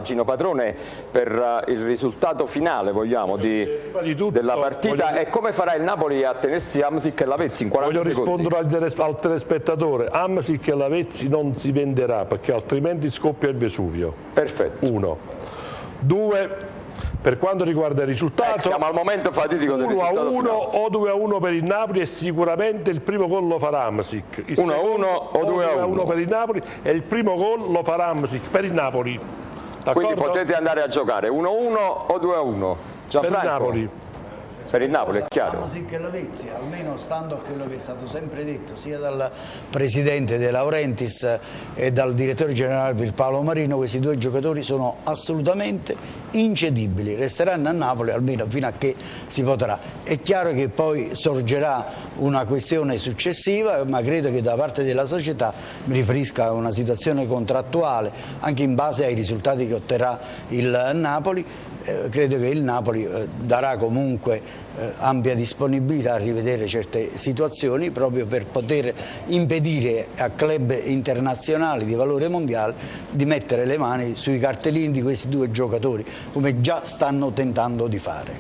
Gino Patrone, per il risultato finale, vogliamo, della partita e come farà il Napoli a tenersi Hamsik e Lavezzi in 40 secondi? Voglio rispondere al telespettatore: Hamsik e Lavezzi non si venderà perché altrimenti scoppia il Vesuvio. Perfetto. 1. 2. Per quanto riguarda il risultato, siamo al momento fatidico del risultato 1-1 o 2-1 per il Napoli, e sicuramente il primo gol lo farà Hamsik. 1-1 o 2-1 per il Napoli, e il primo gol lo farà Hamsik per il Napoli. Quindi potete andare a giocare 1-1 o 2-1? Per il Napoli. Per il Napoli, è chiaro. Hamsik e Lavezzi, almeno stando a quello che è stato sempre detto sia dal presidente De Laurentiis e dal direttore generale Pierpaolo Marino, questi due giocatori sono assolutamente incedibili, resteranno a Napoli almeno fino a che si potrà. È chiaro che poi sorgerà una questione successiva, ma credo che da parte della società, mi riferisco a una situazione contrattuale, anche in base ai risultati che otterrà il Napoli, credo che il Napoli darà comunque ampia disponibilità a rivedere certe situazioni proprio per poter impedire a club internazionali di valore mondiale di mettere le mani sui cartellini di questi due giocatori, come già stanno tentando di fare.